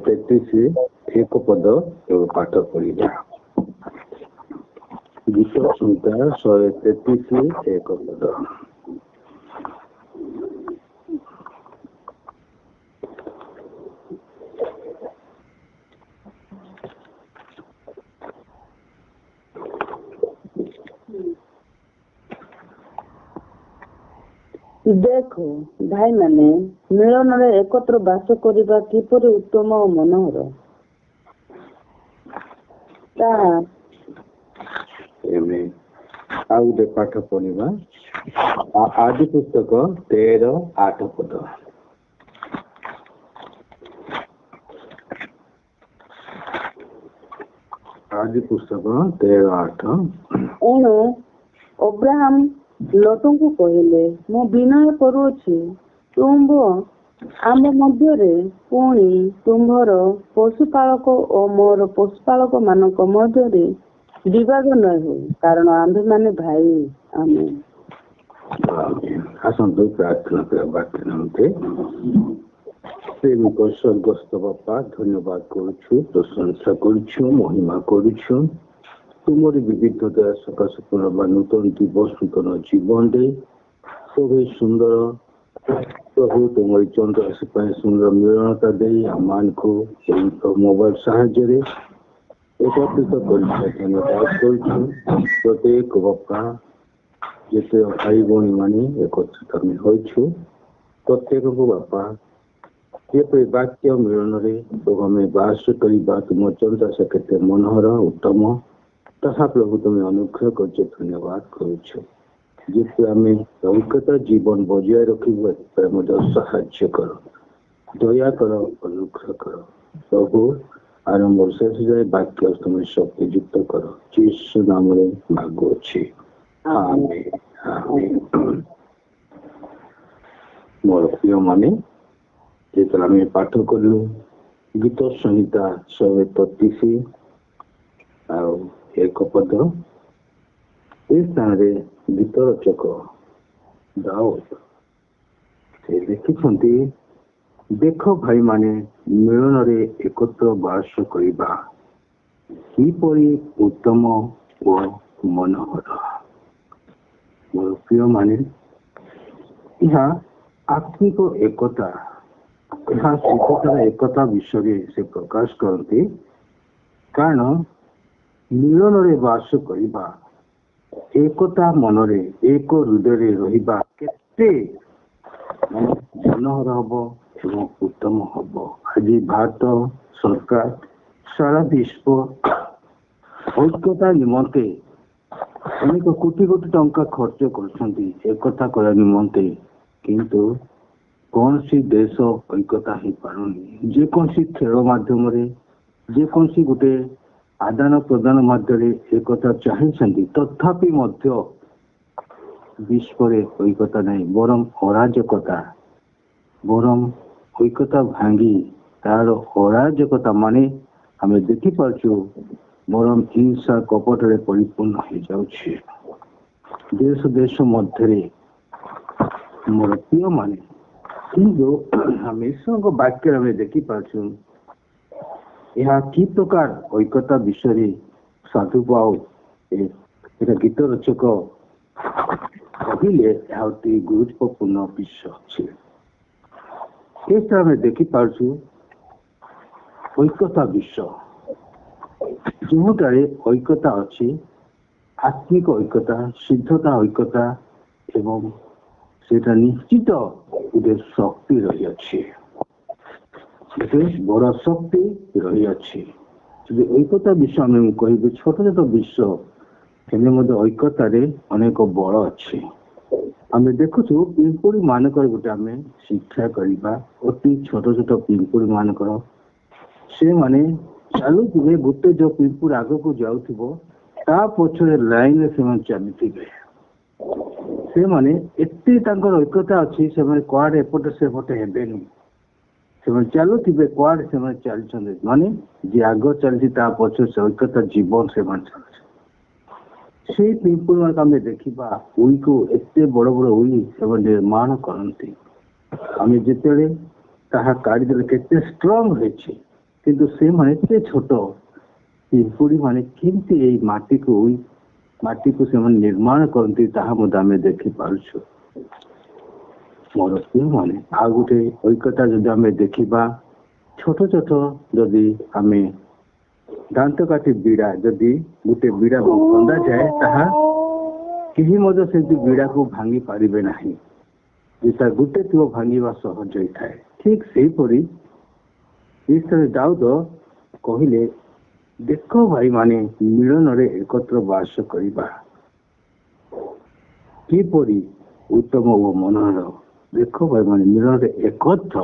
133 ଏକ ପଦ ପାଠ ପଢିବା। ଗୀତ ସଂଖ୍ୟା 133 ଏକ ପଦ। ଦେଖ ଭାଇମାନେ, ମିଳନରେ ଏକତ୍ର ବାସ କରିବା କିପରି ଉତ୍ତମ ଓ ମନୋହର, ତାହା ଏବେ ଆଉ ଗୋଟେ ପାଠ ପଢିବା। ଆଦି ପୁସ୍ତକ 13:8 ପଦ। ଆଦି ପୁସ୍ତକ 13:8। ଏଣୁ ଅବ୍ରାହମ ଲଟଙ୍କୁ କହିଲେ, ମୁଁ ବିନୟ କରୁଅଛି, ତୁମ୍ଭ ଆମ ମଧ୍ୟରେ ପୁଣି ତୁମ୍ଭର ପଶୁପାଳକ ଓ ମୋର ପଶୁପାଳକ ମାନଙ୍କ ମଧ୍ୟରେ ବିବାଦ ନ ହେଉ, କାରଣ ଆମ୍ଭେମାନେ ଭାଇ। ଆମେ ଆସନ୍ତୁ ପ୍ରାର୍ଥନା କରିବା। ପ୍ରେମିକ ସ୍ୱର୍ଗସ୍ଥ ବାପା, ଧନ୍ୟବାଦ କରୁଛୁ, ପ୍ରଶଂସା କରୁଛୁ, ମହିମା କରୁଛୁ ତୁମର ବିବିଧତା ସକାଶେ ପୁନର୍ବାର ନୂତନ ଦିବସ, ନୂତନ ଜୀବନରେ ସବେ ସୁନ୍ଦର ପ୍ରଭୁ ତୁମର ଚନ୍ଦ୍ର ପାଇଁ ସୁନ୍ଦର ମିଳନତା ଦେଇ ଆମମାନଙ୍କୁ ମୋବାଇଲ ସାହାଯ୍ୟରେ ଏକତ୍ରିତ କରିଛ। ଧନ୍ୟବାଦ କରୁଛୁ। ପ୍ରତ୍ୟେକ ବାପା ଯେତେ ଭାଇ ଭଉଣୀ ମାନେ ଏକତ୍ରିତ ଆମେ ହୋଇଛୁ, ପ୍ରତ୍ୟେକକୁ ବାପା ଯେପରି ବାକ୍ୟ ମିଳନରେ ଆମେ ବାସ କରିବା, ତୁମ ଚନ୍ଦ୍ର କେତେ ମନୋହର ଉତ୍ତମ, ତାହା ପ୍ରଭୁ ତୁମେ ଅନୁଗ୍ରହ କରୁଛ। ଧନ୍ୟବାଦ କରୁଛୁ। ଯେହେତୁ ଆମେ ଐକ୍ୟତା ଜୀବନ ବଜାୟ ରଖିବୁ, ଏଥିପାଇଁ ମଧ୍ୟ ସାହାଯ୍ୟ କର, ଦୟା କର, ଅନୁଗ୍ରହ କର ପ୍ରଭୁ। ଆରମ୍ଭ ଶେଷ ଯାଏ ବାକ୍ୟ ତୁମେ ଶକ୍ତି ଯୁକ୍ତ କର, ଯୀଶୁ ନାମରେ ମାଗୁଅଛି, ଆମେନ୍, ଆମେନ୍। ମୋର ପ୍ରିୟ ମାନେ, ଯେତେବେଳେ ଆମେ ପାଠ କଲୁ ଗୀତ ସଂହିତା 133 ଆଉ ଏକ ପଦ, ଏ ସ୍ଥାନରେ ଗୀତ ରଚକ ଦାଉଦ ସେ ଲେଖିଛନ୍ତି, ଦେଖ ଭାଇମାନେ, ମିଳନରେ ଏକତ୍ର ବାସ କରିବା କିପରି ଉତ୍ତମ ଓ ମନୋହର। ମୋର ପ୍ରିୟ ମାନେ, ଏହା ଆତ୍ମିକ ଏକତା, ଏହା ସୁଖତାର ଏକତା ବିଷୟରେ ସେ ପ୍ରକାଶ କରନ୍ତି। କାରଣ ମିଳନରେ ବାସ କରିବା, ଏକତା ମନରେ ଏକ ହୃଦୟରେ ରହିବା କେତେ ମନୋହର ହବ ଏବଂ ଉତ୍ତମ ହବ। ଆଜି ଭାରତ ସରକାର ସାରା ବିଶ୍ୱ ଐକ୍ୟତା ନିମନ୍ତେ ଅନେକ କୋଟି କୋଟି ଟଙ୍କା ଖର୍ଚ୍ଚ କରୁଛନ୍ତି ଏକତା କରିବା ନିମନ୍ତେ, କିନ୍ତୁ କୌଣସି ଦେଶ ଐକ୍ୟତା ହେଇପାରୁନି। ଯେକୌଣସି ଖେଳ ମାଧ୍ୟମରେ, ଯେକୌଣସି ଗୋଟେ ଆଦାନ ପ୍ରଦାନ ମାଧ୍ୟମରେ ଏକତା ଚାହିଁଛନ୍ତି, ତଥାପି ମଧ୍ୟ ବିଶ୍ୱରେ ଐକ୍ୟତା ନାହିଁ, ବରଂ ଅରାଜକତା, ବରଂ ଐକ୍ୟତା ଭାଙ୍ଗି ତାର ଅରାଜକତା ମାନେ ଆମେ ଦେଖିପାରୁଛୁ, ବରଂ ହିଂସା କପଟରେ ପରିପୂର୍ଣ୍ଣ ହେଇଯାଉଛି ଦେଶ ଦେଶ ମଧ୍ୟରେ। ମୋର ପ୍ରିୟ ମାନେ, କିନ୍ତୁ ଆମେ ଈଶ୍ୱରଙ୍କ ବାକ୍ୟରେ ଆମେ ଦେଖିପାରୁଛୁ, ଏହା କି ପ୍ରକାର ଐକ୍ୟତା ବିଷୟରେ ସାଧୁବାଉ ଏଟା ଗୀତ ରଚକ କହିଲେ, ଏହା ଅତି ଗୁରୁତ୍ୱପୂର୍ଣ୍ଣ ବିଷୟ ଅଛି। ଆମେ ଦେଖିପାରୁଛୁ ଐକ୍ୟତା ବିଷୟ, ଯେଉଁଠାରେ ଐକ୍ୟତା ଅଛି, ଆତ୍ମିକ ଐକ୍ୟତା, ସିଦ୍ଧତା ଐକ୍ୟତା, ଏବଂ ସେଟା ନିଶ୍ଚିତ ଗୋଟେ ଶକ୍ତି ରହିଅଛି, ବଡ ଶକ୍ତି ରହିଅଛି। ଯଦି ଐକ୍ୟତା ବିଷୟ ଆମେ କହିବୁ, ଛୋଟ ଛୋଟ ବିଷୟ ହେଲେ ମଧ୍ୟ ଐକ୍ୟତାରେ ଅନେକ ବଳ ଅଛି। ଆମେ ଦେଖୁଛୁ ପିମ୍ପୁଡ଼ି ମାନଙ୍କର ଗୋଟେ ଆମେ ଶିକ୍ଷା କରିବା, ଅତି ଛୋଟ ଛୋଟ ପିମ୍ପୁଡ଼ି ମାନଙ୍କର ସେମାନେ ଚାଲୁଥିବେ, ଗୋଟେ ଯୋଉ ପିମ୍ପୁଡ଼ି ଆଗକୁ ଯାଉଥିବ ତା ପଛରେ ଲାଇନରେ ସେମାନେ ଚାଲିଥିବେ। ସେମାନେ ଏତେ ତାଙ୍କର ଐକ୍ୟତା ଅଛି, ସେମାନେ କୁଆଡେ ଏପଟେ ସେପଟେ ହେବେନି, ସେମାନେ ଚାଲୁଥିବେ କୁଆଡେ ସେମାନେ ଚାଲିଛନ୍ତି, ମାନେ ଯିଏ ଆଗ ଚାଲିଛି ତା ପଛରେ ସେ ଐକ୍ୟତା ଜୀବନ ସେମାନେ ଚାଲୁଛି। ସେଇ ପିମ୍ପୁଡ଼ି ମାନଙ୍କୁ ଆମେ ଦେଖିବା, ଉଇକୁ ଏତେ ବଡ ବଡ ଉଇ ସେମାନେ ନିର୍ମାଣ କରନ୍ତି। ଆମେ ଯେତେବେଳେ ତାହା କାଢିଦେଲେ କେତେ ଷ୍ଟ୍ରଙ୍ଗ ହେଇଛି, କିନ୍ତୁ ସେମାନେ ଏତେ ଛୋଟ ପିମ୍ପୁଡ଼ି ମାନେ କେମିତି ଏଇ ମାଟିକୁ ସେମାନେ ନିର୍ମାଣ କରନ୍ତି ତାହା ମଧ୍ୟ ଆମେ ଦେଖିପାରୁଛୁ। ମୋର ପ୍ରିୟମାନେ, ଆଉ ଗୋଟେ ଐକ୍ୟତା ଯଦି ଆମେ ଦେଖିବା, ଛୋଟ ଛୋଟ ଯଦି ଆମେ ଦାନ୍ତ କାଠି ବିଡ଼ା, ଯଦି ଗୋଟେ ବିଡ଼ା ବନ୍ଧାଯାଏ ତାହା କେହି ମଧ୍ୟ ସେ ବିଡ଼ାକୁ ଭାଙ୍ଗି ପାରିବେ ନାହିଁ। ଯେଟା ଗୋଟେ ଥିବ ଭାଙ୍ଗିବା ସହଜ ହୋଇଥାଏ। ଠିକ ସେହିପରି ଈଶ୍ୱର ଦାଉଦ କହିଲେ, ଦେଖ ଭାଇମାନେ ମିଳନରେ ଏକତ୍ର ବାସ କରିବା କିପରି ଉତ୍ତମ ଓ ମନୋହର। ଦେଖ ଭାଇମାନେ ମିଳନରେ ଏକତ୍ର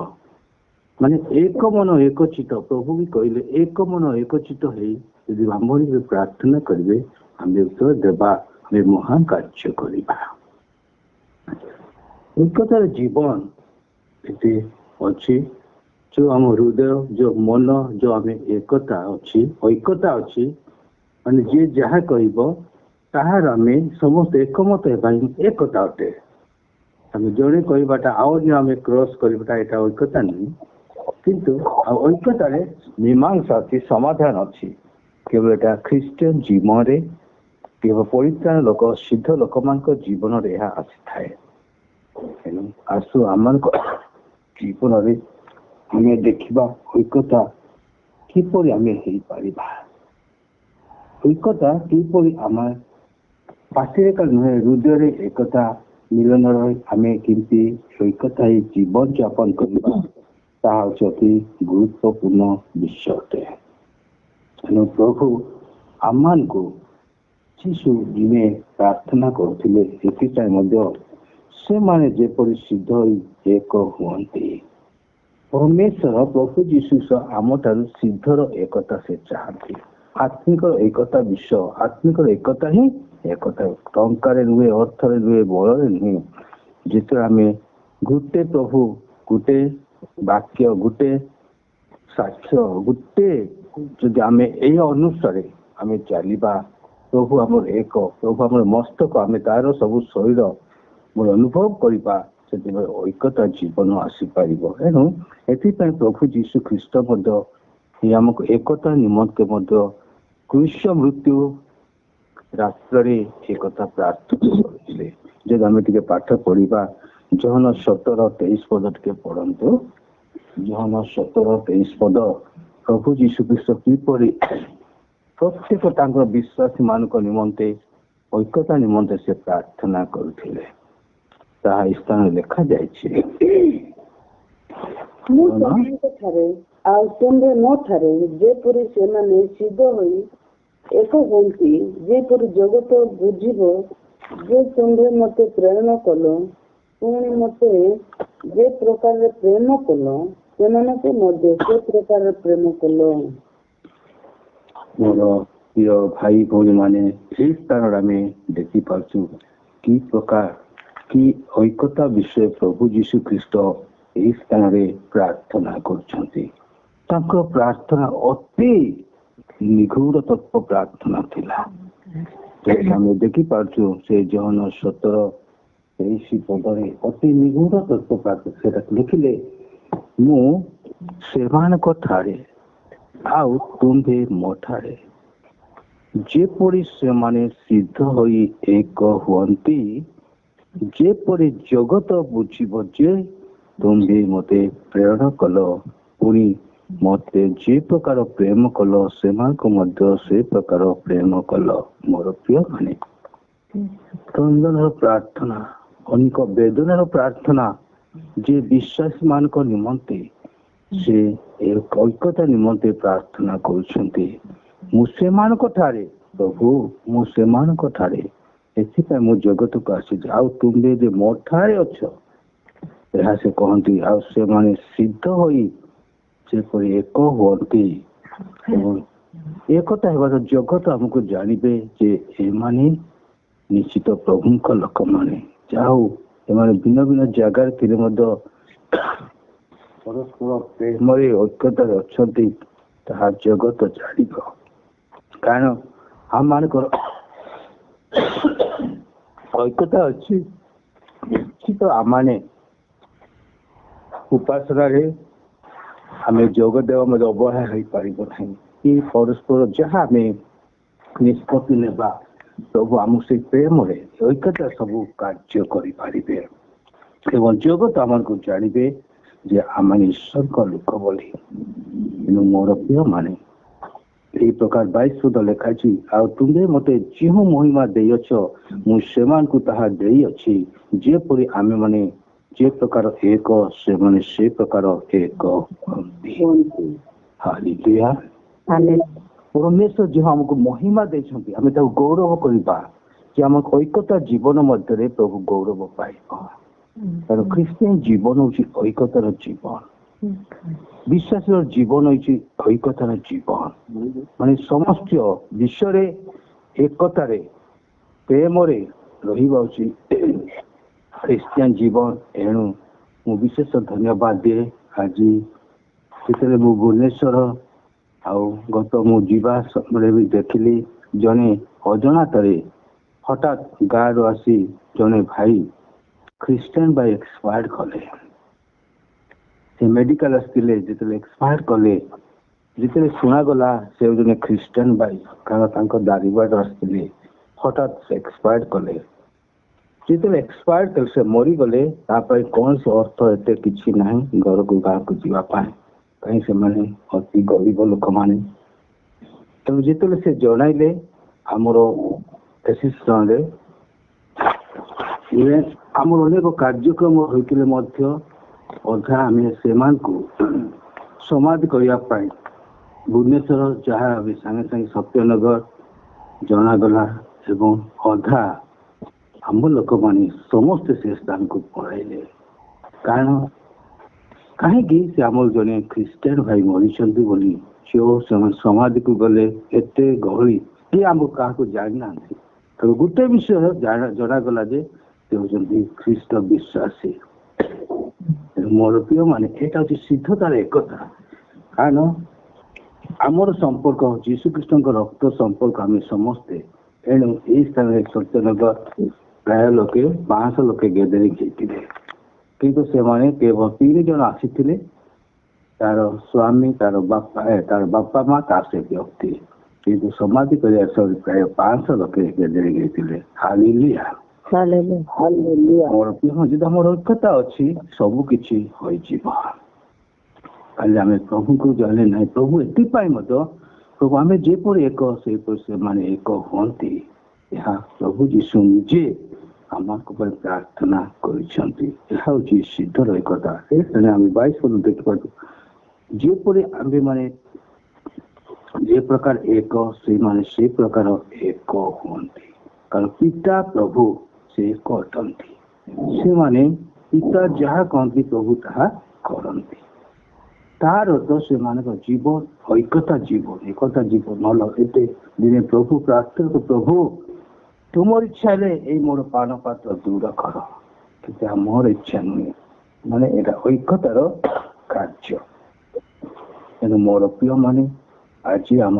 ମାନେ ଏକ ମନ ଏକଚିତ। ପ୍ରଭୁ ବି କହିଲେ ଏକ ମନ ଏକଚିତ ହେଇ ଯଦି ଆମ୍ଭରେ ପ୍ରାର୍ଥନା କରିବେ ଆମେ ଉତ୍ତର ଦେବା, ଆମେ ମହାନ କାର୍ଯ୍ୟ କରିବା। ଐକ୍ୟତାର ଜୀବନ ଏତେ ଅଛି, ଯୋଉ ଆମ ହୃଦୟ, ଯୋଉ ମନ, ଯୋଉ ଆମେ ଐକ୍ୟତା ଅଛି, ମାନେ ଯିଏ ଯାହା କହିବ ତାହାର ଆମେ ସମସ୍ତେ ଏକମତ ହେବା ଏକତା ଅଟେ। ଆମେ ଜଣେ କହିବାଟା ଆଉ ଆମେ କ୍ରସ୍ କରିବାଟା ଏଇଟା ଐକ୍ୟତା ନୁହେଁ। କିନ୍ତୁ ଆଉ ଐକ୍ୟତାରେ ମୀମାଂସା ଅଛି, ସମାଧାନ ଅଛି। କେବଳ ଏଟା ଖ୍ରୀଷ୍ଟିଆନ ଜୀବନରେ, କେବଳ ପରିତ୍ରାଣ ଲୋକ, ସିଦ୍ଧ ଲୋକମାନଙ୍କ ଜୀବନରେ ଏହା ଆସିଥାଏ। ତେଣୁ ଆସୁ ଆମମାନଙ୍କ ଜୀବନରେ ଆମେ ଦେଖିବା ଐକ୍ୟତା କିପରି ଆମେ ହେଇପାରିବା। ଐକ୍ୟତା କିପରି ଆମ ପାଟିରେ ନୁହେଁ, ହୃଦୟରେ ଏକତା ମିଳନରେ ଆମେ କେମିତି ଐକ୍ୟତା ହେଇ ଜୀବନ ଯାପନ କରିବା, ତାହା ହେଉଛି ଅତି ଗୁରୁତ୍ୱପୂର୍ଣ୍ଣ ବିଷୟ ଅଟେ। ତେଣୁ ପ୍ରଭୁ ଆମମାନଙ୍କୁ ଶିଶୁ ଦିନେ ପ୍ରାର୍ଥନା କରୁଥିଲେ, ସେଥିପାଇଁ ମଧ୍ୟ ସେମାନେ ଯେପରି ସିଦ୍ଧ ହୋଇ ଏକ ହୁଅନ୍ତି। ପରମେଶ୍ୱର ପ୍ରଭୁ ଯୀଶୁ ଆମଠାରୁ ସିଦ୍ଧର ଏକତା ସେ ଚାହାନ୍ତି। ଆତ୍ମିକର ଏକତା ବିଷୟ, ଆତ୍ମିକର ଏକତା ହିଁ ଏକତା। ଟଙ୍କାରେ ନୁହେଁ, ଅର୍ଥରେ ନୁହେଁ, ବଳରେ ନୁହେଁ। ଯେତେବେଳେ ଆମେ ଗୋଟେ ପ୍ରଭୁ, ଗୋଟେ ବାକ୍ୟ, ଗୋଟେ ସାକ୍ଷ୍ୟ, ଗୋଟେ ଯଦି ଆମେ ଏହି ଅନୁସାରେ ଆମେ ଚାଲିବା, ପ୍ରଭୁ ଆମର ଏକ, ପ୍ରଭୁ ଆମର ମସ୍ତକ, ଆମେ ତାର ସବୁ ଶରୀର ଅନୁଭବ କରିବା, ସେଥିପାଇଁ ଐକ୍ୟତା ଜୀବନ ଆସିପାରିବ। ଏଣୁ ଏଥିପାଇଁ ପ୍ରଭୁ ଯୀଶୁ ଖ୍ରୀଷ୍ଟ ମଧ୍ୟ ଆମକୁ ଏକତା ନିମନ୍ତେ ମଧ୍ୟ କ୍ରୁଶ ମୃତ୍ୟୁ ରାତ୍ରରେ ଏକତା ପ୍ରାର୍ଥନା କରିଥିଲେ। ଯଦି ଆମେ ଟିକେ ପାଠ ପଢିବା, ଜହନ 17:23 ପଦ ଟିକେ ପଢନ୍ତୁ। ଜହନ 17:23 ପଦ, ପ୍ରଭୁ ଯୀଶୁ ଖ୍ରୀଷ୍ଟ କିପରି ପ୍ରତ୍ୟେକ ତାଙ୍କର ବିଶ୍ୱାସୀ ମାନଙ୍କ ନିମନ୍ତେ ଐକ୍ୟତା ନିମନ୍ତେ ସେ ପ୍ରାର୍ଥନା କରୁଥିଲେ, ତାହା ଏହି ସ୍ଥାନରେ ଲେଖାଯାଇଛି। ମୁଁ ସେମାନଙ୍କ ଠାରେ ଆଉ ତୁମ୍ଭେ ମୋ ଠାରେ ଯେପରି ସେମାନେ ସିଦ୍ଧ ହୋଇ ଏକ ହୁଅନ୍ତି, ଯେପରି ଜଗତ ବୁଝିବ ଯେ ତୁମ୍ଭେ ମତେ ପ୍ରେରଣ କଲ, ପୁଣି ମତେ ଯେ ପ୍ରକାରରେ ପ୍ରେମ କଲ ସେମାନଙ୍କୁ ମଧ୍ୟ ସେ ପ୍ରକାରରେ ପ୍ରେମ କଲ। ମୋର ପ୍ରିୟ ଭାଇ ଭଉଣୀ ମାନେ, ଏହି ସ୍ଥାନରେ ଆମେ ଦେଖିପାରୁଛୁ କି ପ୍ରକାର କି ଐକ୍ୟତା ବିଷୟ ପ୍ରଭୁ ଯୀଶୁ ଖ୍ରୀଷ୍ଟ ଏହି ସ୍ଥାନରେ ପ୍ରାର୍ଥନା କରୁଛନ୍ତି। ତାଙ୍କ ପ୍ରାର୍ଥନା ଅତି ନିଗୂଢ଼ ତତ୍ତ୍ୱ ପ୍ରାର୍ଥନା ଥିଲା। ଆମେ ଦେଖିପାରୁଛୁ ସେ ଜହନ 17:23 ପଦରେ ଅତି ନିଗୂଢ଼ ତତ୍ତ୍ୱ ପ୍ରାର୍ଥନା ସେଟା ଲେଖିଲେ, ମୁଁ ସେମାନଙ୍କ ଠାରେ ଆଉ ତୁମ୍ଭେ ମୋ ଠାରେ ଯେପରି ସେମାନେ ସିଦ୍ଧ ହୋଇ ଏକ ହୁଅନ୍ତି, ଯେପରି ଜଗତ ବୁଝିବ ଯେ ତୁମ୍ଭେ ମତେ ପ୍ରେରଣ କଲ, ପୁଣି ମତେ ଯେ ପ୍ରକାର ପ୍ରେମ କଲ ସେମାନଙ୍କୁ ମଧ୍ୟ ସେ ପ୍ରକାର ପ୍ରେମ କଲ। ମୋର ପ୍ରିୟ ମାନେ, କ୍ରନ୍ଦନର ପ୍ରାର୍ଥନା, ଅନେକ ବେଦନାର ପ୍ରାର୍ଥନା ଯେ ବିଶ୍ୱାସୀ ମାନଙ୍କ ନିମନ୍ତେ ସେ ଐକ୍ୟତା ନିମନ୍ତେ ପ୍ରାର୍ଥନା କରୁଛନ୍ତି। ମୁଁ ସେମାନଙ୍କ ଠାରେ, ପ୍ରଭୁ ମୁଁ ସେମାନଙ୍କ ଠାରେ, ଏଥିପାଇଁ ମୁଁ ଜଗତକୁ ଆସିଛି, ଆଉ ତୁମେ ଯେ ମୋ ଠାରେ ଅଛ ଏହା ସେ କହନ୍ତି। ଆଉ ସେମାନେ ସିଦ୍ଧ ହୋଇ ଯେପରି ଏକ ହୁଅନ୍ତି, ଏବଂ ଏକତା ହେବାର ଜଗତ ଆମକୁ ଜାଣିବେ ଯେ ଏମାନେ ନିଶ୍ଚିତ ପ୍ରଭୁଙ୍କ ଲୋକମାନେ। ଯାହା ହଉ ଏମାନେ ଭିନ୍ନ ଭିନ୍ନ ଜାଗାରେ ଥିଲେ ମଧ୍ୟ ପରସ୍ପର ପ୍ରେମରେ ଐକ୍ୟତାରେ ଅଛନ୍ତି, ତାହା ଜଗତ ଜାଣିବ। କାରଣ ଆମମାନଙ୍କର ଐକ୍ୟତା ଅଛି। ନିଶ୍ଚିତ ଆମମାନେ ଉପାସନାରେ आम जोगदेव अवहेला हो पार ना कि परस्पर जहाँ आम निष्पत्ति ने प्रभु आम से प्रेम ऐक्यता सब कार्य करें एवं जगत आम को जानवे जे आम ईश्वर का लोक बोली तेणु मोर प्रिय माने यही प्रकार 22 पद लिखाई तुम्हें मत जो महिमा देयछ मुझे दे अच्छी जेपरी आम मैंने जे प्रकार एक से माने से प्रकार एक हालेलुया परमेश्वर जो हमको महिमा देछंती आम गौरव करवा कि आम ऐक्यता जीवन मध्य प्रभु गौरव पाइबा कारण ख्रीस्टियन जीवन हूँ ऐक्यतार जीवन विश्वास जीवन हूँ ऐक्यतार जीवन माने समस्त विश्व एकतार प्रेम रहा ख्रीस्टियन जीवन एणु मु विशेष धन्यवाद दिए आज जिते मु भुवनेश्वर गत मु जीवा समय भी देखिली जने अजनात हठात गाँव आसी जने भाई ख्रीस्टियन भाई एक्सपायर कले से मेडिकल आसते जो एक्सपायर कले जिते शुणागला से जने ख्रीस्टियन भाई कारण दारिवाड़ आसते हठात से एक्सपायर कले जिते एक्सपायर कले से मरीगले कौन से अर्थ एत कि ना घर को गाँव को जावाई कहीं से मैंने अति गरीब लोक मैंने तेणु जिते से जनइले आमर एसिस्टेंट आमर अनेक कार्यक्रम होते अधा आम से समाधि करने भुवनेश्वर जहाँ सागे सागे सत्यनगर जनागला एवं अधा आम लोक मैंने समस्ते से स्थान को पढ़ाइले कारण कहीं से आम जने ख्रीस्टियन भाई मरीचंती बोली जो समाधि को गले एत गहली ये आम क्या जानी ना तो गोटे विषय जनागला जे होती ख्रीस्ट विश्वासी मोर प्रिय माने यहाँ हूँ सिद्धतार एकता कारण आमर संपर्क जीशुख्रीष्ण रक्त संपर्क आम समस्ते एणु यही स्थान सत्यनगर प्राय लोके 500 लोके गैदरिंग होते किंतु से माने केवल 3 जन आसी तार स्वामी तार बापा माँ तार से व्यक्ति किंतु समाधि कर प्राय 500 लोके गैदरिंग होते हालेलुया मोर प्रिय जो आम ऐक्यता अच्छी सबकि खाली आम प्रभु को जाने ना प्रभु एपाई प्रभु आम जेपर एक से माने एक हमें यहाँ प्रभु जीशु निजे आम प्रार्थना कर सिद्धर एकता आम 22 पद देखा जेपर आम माने जे प्रकार एक से माने से प्रकार एक हमें कारण पिता प्रभु से एक अटंती से माने पिता जहाँ कहती प्रभु ताहा करती तार अर्थ से जीवन ऐक्यता जीवन एकता जीवन ना एत दिने प्रभु प्रार्थना तो प्रभु तुम इच्छा ये मोर पान पात्र दूर कर कि मोर इच्छा नुहे माने ऐक्यतार कार्य तेणु मोर प्रिय माने आज आम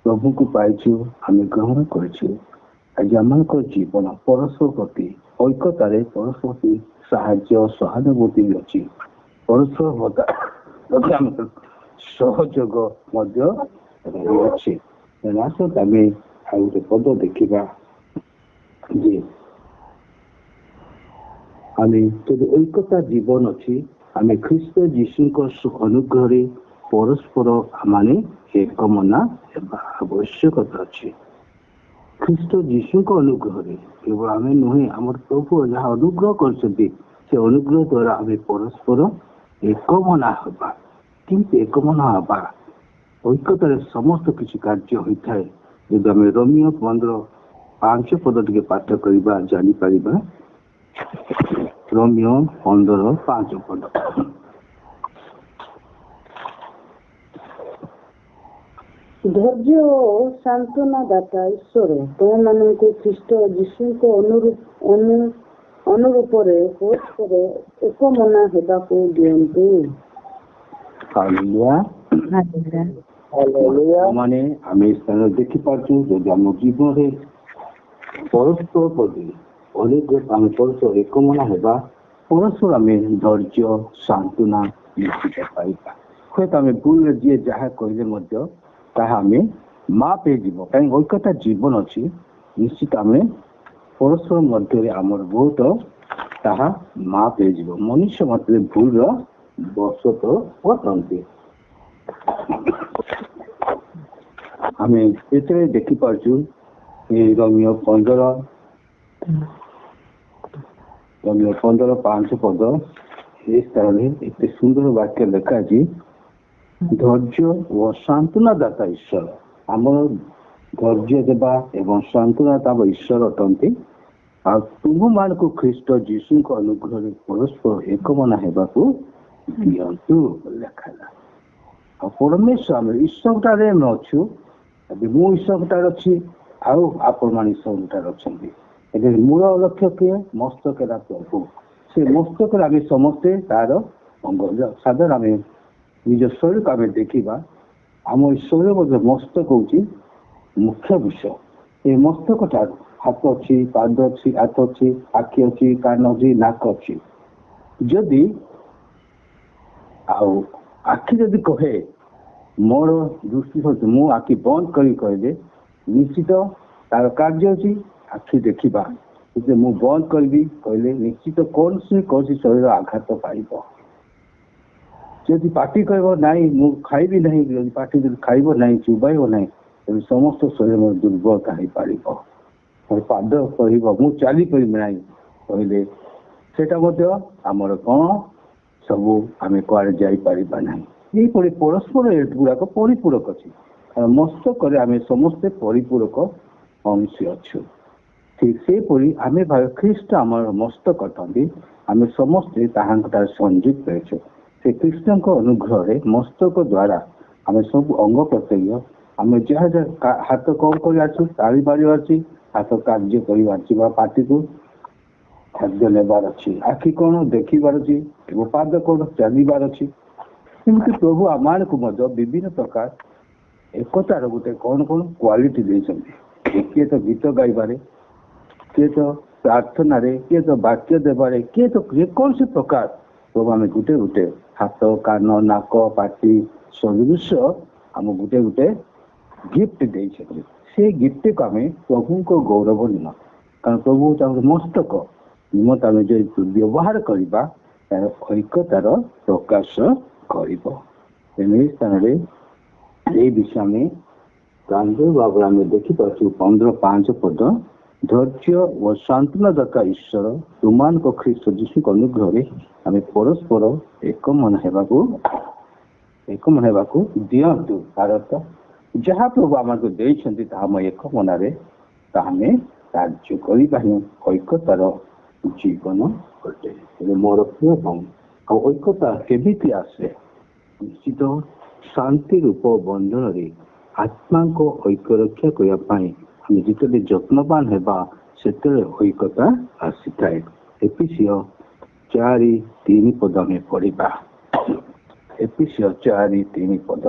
प्रभु को पाइचु आम ग्रहण कर आज आम जीवन परस्पर प्रति ऐक्यतार परस्पर प्रति साहाय्य सहानुभूति अच्छी परस्पर सहयोग अच्छे आसत आम आ गए पद देखा जे आम ऐक्यता जीवन अच्छी आम ख्रीष्ट जीशु अनुग्रह परस्पर माने एक मना आवश्यकता अच्छी ख्रीष्ट जीशु अनुग्रह केवल आम नुहे आम प्रभु जहाँ अनुग्रह कर अनुग्रह द्वारा आम परस्पर एक मना हवा किंतु एक मना हवा ऐक्यतार समस्त किसी कार्य होता है जब आम रोमियो 15:5 पद टे पाठ करवा जापर रोमियो 15:5 पद धैर्य और सांत्वना दाता ईश्वर तुम मान को ख्रीष्ट जीशु को अनुरूप परस्पर एक मना होगा दिंतु माने आम स्थान देखी पार्चु जो आम जीवन परस्पर प्रति अनेक आम परस्पर एकमना होगा परस्पर आम धैर्य सांत्वना निश्चित पाइबा ହୁଏତ ଆମେ ଭୁଲରେ ଯିଏ ଯାହା କହିଲେ ମଧ୍ୟ ତାହା ଆମେ ମାପ ହେଇଯିବ। କାହିଁକି ଐକ୍ୟତା ଜୀବନ ଅଛି, ନିଶ୍ଚିତ ଆମେ ପରସ୍ପର ମଧ୍ୟରେ ଆମର ବହୁତ ତାହା ମାପ ହେଇଯିବ। ମନୁଷ୍ୟ ମଧ୍ୟରେ ଭୁଲର ବଶତ ଅଟନ୍ତି। ଆମେ ଯେତେବେଳେ ଦେଖିପାରୁଛୁ ରୋମିଓ 15:5 ପଦ ଏ ସ୍ଥାନରେ ଏତେ ସୁନ୍ଦର ବାକ୍ୟ ଲେଖା ଅଛି, ଧୈର୍ଯ୍ୟ ଓ ସାନ୍ତ୍ୱନା ଦାତା ଈଶ୍ୱର। ଆମର ଧୈର୍ଯ୍ୟ ଦେବା ଏବଂ ସାନ୍ତ୍ୱନା ଦେବା ଈଶ୍ୱର ଅଟନ୍ତି। ଆଉ ତୁମମାନଙ୍କୁ ଖ୍ରୀଷ୍ଟ ଯୀଶୁଙ୍କ ଅନୁଗ୍ରହରେ ପରସ୍ପର ଏକମନା ହେବାକୁ ଦିଅନ୍ତୁ ଲେଖାଲା। ଆଉ ପରମେଶ୍ୱର ଆମେ ଈଶ୍ୱରଟାରେ ଆମେ ଅଛୁ। ଏବେ ମୁଁ ଈଶ୍ୱରଟାରେ ଅଛି, ଆଉ ଆପଣମାନେ ଈଶ୍ୱରଟାରେ ଅଛନ୍ତି। ଏବେ ମୂଳ ଲକ୍ଷ୍ୟ କିଏ? ମସ୍ତକ ହେଲା ପ୍ରଭୁ। ସେ ମସ୍ତକରେ ଆମେ ସମସ୍ତେ ତାର ଅଙ୍ଗ। ସାଧାରଣ ଆମେ ନିଜ ଶରୀରକୁ ଆମେ ଦେଖିବା, ଆମ ଶରୀର ମଧ୍ୟ ମସ୍ତକ ହେଉଛି ମୁଖ୍ୟ ବିଷୟ। ଏ ମସ୍ତକ ଠାରୁ ହାତ ଅଛି, ପାଦ ଅଛି, ହାତ ଅଛି, ଆଖି ଅଛି, କାନ ଅଛି, ନାକ ଅଛି। ଯଦି ଆଉ ଆଖି ଯଦି କହେ ମୋର ଦୃଷ୍ଟି ସହିତ ମୁଁ ଆଖି ବନ୍ଦ କରି କହିଲେ ନିଶ୍ଚିତ ତାର କାର୍ଯ୍ୟ ଅଛି ଆଖି ଦେଖିବା। ଯଦି ମୁଁ ବନ୍ଦ କରିବି କହିଲେ ନିଶ୍ଚିତ କୌଣସି ଶରୀର ଆଘାତ ପାଇବ। ଯଦି ପାଟି କହିବ ନାହିଁ ମୁଁ ଖାଇବି ନାହିଁ, ଯଦି ପାଟି ଯଦି ଖାଇବ ନାହିଁ, ଚୁବାଇବ ନାହିଁ, ତେବେ ସମସ୍ତ ଶରୀର ଦୁର୍ବଳତା ହେଇପାରିବ। ପାଦ କହିବ ମୁଁ ଚାଲିପାରିବି ନାହିଁ କହିଲେ ସେଟା ମଧ୍ୟ ଆମର କ'ଣ ସବୁ ଆମେ କୁଆଡ଼େ ଯାଇପାରିବା ନାହିଁ। ଏହିପରି ପରସ୍ପର ଗୁଡ଼ାକ ପରିପୂରକ ଅଛି। ମସ୍ତକରେ ଆମେ ସମସ୍ତେ ପରିପୂରକ ଅଂଶ ଅଛୁ। ଠିକ ସେହିପରି ଆମେ ଖ୍ରୀଷ୍ଟ ଆମର ମସ୍ତକ ଅଟନ୍ତି। ଆମେ ସମସ୍ତେ ତାହାଙ୍କଠାରେ ସଂଯୁକ୍ତ ହେଉଛୁ। ସେ ଖ୍ରୀଷ୍ଟଙ୍କ ଅନୁଗ୍ରହରେ ମସ୍ତକ ଦ୍ୱାରା ଆମେ ସବୁ ଅଙ୍ଗ ପ୍ରତ୍ୟଙ୍ଗ ଆମେ ଯାହା ଯାହା ହାତ କ'ଣ କରିଆଛୁ ତାଳିବାରିବାର ଅଛି, ହାତ କାର୍ଯ୍ୟ କରିବାର ଅଛି ବା ପାଟିକୁ ଖାଦ୍ୟ ନେବାର ଅଛି, ଆଖି କ'ଣ ଦେଖିବାର ଅଛି, ପାଦ କ'ଣ ଚାଲିବାର ଅଛି। ସେମିତି ପ୍ରଭୁ ଆମମାନଙ୍କୁ ମଧ୍ୟ ବିଭିନ୍ନ ପ୍ରକାର ଏକତାର ଗୋଟେ କ'ଣ କ୍ୱାଲିଟି ଦେଇଛନ୍ତି। କିଏ ତ ଗୀତ ଗାଇବାରେ, କିଏ ତ ପ୍ରାର୍ଥନାରେ, କିଏ ତ ବାକ୍ୟ ଦେବାରେ, କିଏ ତ ଯେକୌଣସି ପ୍ରକାର ପ୍ରଭୁ ଆମେ ଗୋଟେ ଗୋଟେ ହାତ, କାନ, ନାକ, ପାଟି ସଦୃଶ ଆମ ଗୋଟେ ଗୋଟେ ଗିଫ୍ଟ ଦେଇଛନ୍ତି। ସେ ଗିଫ୍ଟକୁ ଆମେ ପ୍ରଭୁଙ୍କ ଗୌରବ ନିମନ୍ତେ, କାରଣ ପ୍ରଭୁ ତାଙ୍କର ମସ୍ତକ ନିମନ୍ତେ ଆମେ ଯଦି ବ୍ୟବହାର କରିବା ତାର ଐକ୍ୟତାର ପ୍ରକାଶ କରିବ। ତେଣୁ ଏହି ସ୍ଥାନରେ এই ବିଷୟ ଆମେ ଗାନ୍ଧୀ ଭାବରେ ଆମେ ଦେଖିପାରୁଛୁ 15:5 ପଦ, ଧୈର୍ଯ୍ୟ ଓ ସାନ୍ତ୍ୱନାଦାତା ଈଶ୍ୱର ତୁମମାନଙ୍କ ଖ୍ରୀଷ୍ଟ ଯୀଶୁଙ୍କ ଅନୁଗ୍ରହରେ ଆମେ ପରସ୍ପର ଏକମନ ହେବାକୁ ଦିଅନ୍ତୁ। ତାର ଅର୍ଥ ଯାହା ପ୍ରଭୁ ଆମକୁ ଦେଇଛନ୍ତି ତାହା ଆମେ ଏକମନାରେ ତାହା ଆମେ କାର୍ଯ୍ୟ କରିବା ହିଁ ଐକ୍ୟତାର ଜୀବନ ଅଟେ। ମୋର ପ୍ରିୟ ଭାଇ, ଆଉ ଐକ୍ୟତା କେମିତି ଆସେ? ନିଶ୍ଚିତ ଶାନ୍ତି ରୂପ ବନ୍ଧନରେ ଆତ୍ମାଙ୍କ ଐକ୍ୟ ରକ୍ଷା କରିବା ପାଇଁ ଆମେ ଯେତେବେଳେ ଯତ୍ନବାନ ହେବା ସେତେବେଳେ ଐକ୍ୟତା ଆସିଥାଏ। ଏଫେସୀୟ 4:3 ପଦ ଆମେ ପଢିବା। ଏଫେସୀୟ 4:3 ପଦ।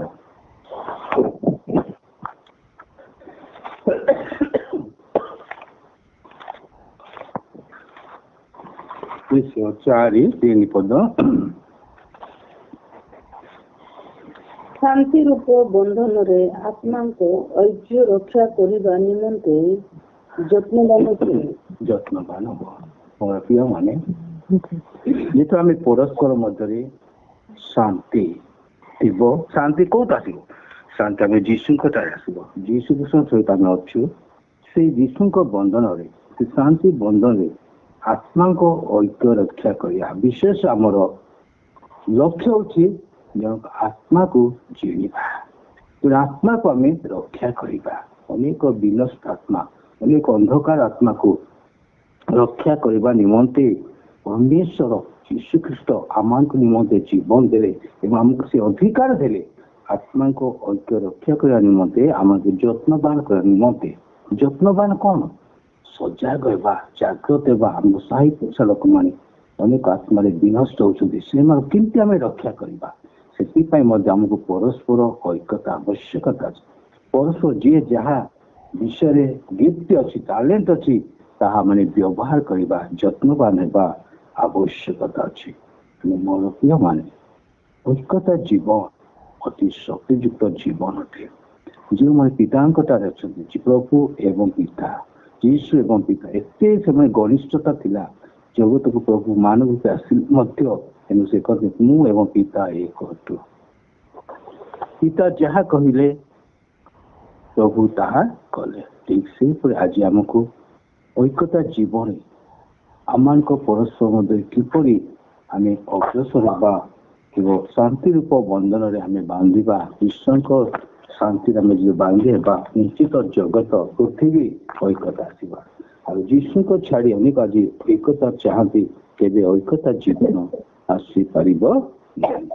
ଏଫେସୀୟ 4:3 ପଦ। ଶାନ୍ତି ରୂପ ବନ୍ଧନରେ ଆତ୍ମାଙ୍କ ଐକ୍ୟ ରକ୍ଷା କରିବା ନିମନ୍ତେ ଯତ୍ନବାନ ହବ। ମୋର ପ୍ରିୟ ମାନେ, ଯେହେତୁ ଆମେ ପରସ୍ପର ମଧ୍ୟରେ ଶାନ୍ତି ଥିବ, ଶାନ୍ତି କୋଉଠୁ ଆସିବ? ଶାନ୍ତି ଆମେ ଯୀଶୁଙ୍କ ଠାରେ ଆସିବ। ଯୀଶୁଙ୍କ ସହିତ ଆମେ ଅଛୁ। ସେଇ ଯୀଶୁଙ୍କ ବନ୍ଧନରେ, ସେ ଶାନ୍ତି ବନ୍ଧନରେ ଆତ୍ମାଙ୍କ ଐକ୍ୟ ରକ୍ଷା କରିବା ବିଶେଷ ଆମର ଲକ୍ଷ୍ୟ ହେଉଛି ଜଣକ ଆତ୍ମାକୁ ଜିଣିବା। ତେଣୁ ଆତ୍ମାକୁ ଆମେ ରକ୍ଷା କରିବା। ଅନେକ ବିନଷ୍ଟ ଆତ୍ମା, ଅନେକ ଅନ୍ଧକାର ଆତ୍ମାକୁ ରକ୍ଷା କରିବା ନିମନ୍ତେ ପରମେଶ୍ୱର ଯୀଶୁଖ୍ରୀଷ୍ଟ ଆମମାନଙ୍କ ନିମନ୍ତେ ଜୀବନ ଦେଲେ ଏବଂ ଆମକୁ ସେ ଅଧିକାର ଦେଲେ ଆତ୍ମାଙ୍କ ଐକ୍ୟ ରକ୍ଷା କରିବା ନିମନ୍ତେ, ଆମକୁ ଯତ୍ନବାନ କରିବା ନିମନ୍ତେ। ଯତ୍ନବାନ କ'ଣ? ସଜାଗ ହେବା, ଜାଗ୍ରତ ହେବା। ଆମ ସାହି ପଡ଼ିଶା ଲୋକମାନେ ଅନେକ ଆତ୍ମାରେ ବିନଷ୍ଟ ହେଉଛନ୍ତି, ସେମାନଙ୍କୁ କେମିତି ଆମେ ରକ୍ଷା କରିବା? ସେଥିପାଇଁ ମଧ୍ୟ ଆମକୁ ପରସ୍ପର ଐକ୍ୟତା ଆବଶ୍ୟକତା ଅଛି। ପରସ୍ପର ଯିଏ ଯାହା ବିଷୟରେ ଗିଫ୍ଟ ଅଛି, ଟ୍ୟାଲେଣ୍ଟ ଅଛି, ତାହା ମାନେ ବ୍ୟବହାର କରିବା, ଯତ୍ନବାନ ହେବା ଆବଶ୍ୟକତା ଅଛି। ମୋର ପ୍ରିୟ ମାନେ, ଐକ୍ୟତା ଜୀବନ ଅତି ଶକ୍ତିଯୁକ୍ତ ଜୀବନ ଅଟେ। ଯେଉଁମାନେ ପିତାଙ୍କଠାରେ ଅଛନ୍ତି ପ୍ରଭୁ ଏବଂ ପିତା, ଯୀଶୁ ଏବଂ ପିତା, ଏତେ ସେମାନେ ଘନିଷ୍ଠତା ଥିଲା। ଜଗତକୁ ପ୍ରଭୁ ମାନବ ରୂପେ ଆସିଲେ ମଧ୍ୟ ତେଣୁ ସେ କହିଲେ ମୁଁ ଏବଂ ପିତା ଏକ ଅଟୁ। ପିତା ଯାହା କହିଲେ ପ୍ରଭୁ ତାହା କଲେ। ଠିକ ସେହିପରି ଆଜି ଆମକୁ ଐକ୍ୟତା ଜୀବନରେ ଆମମାନଙ୍କ ପରସ୍ପର ମଧ୍ୟରେ କିପରି ଆମେ ଅଗ୍ରସର ହେବା ଏବଂ ଶାନ୍ତି ରୂପ ବନ୍ଧନରେ ଆମେ ବାନ୍ଧିବା, ଈଶ୍ୱରଙ୍କ ଶାନ୍ତିରେ ଆମେ ଯଦି ବାନ୍ଧି ହେବା, ନିଶ୍ଚିତ ଜଗତ ପୃଥିବୀ ଐକ୍ୟତା ଆସିବା। ଆଉ ଯୀଶୁଙ୍କ ଛାଡ଼ି ଅନେକ ଆଜି ଐକ୍ୟତା ଚାହାନ୍ତି, କେବେ ଐକ୍ୟତା ଜୀବନ ଆସିପାରିବ ନାହିଁ।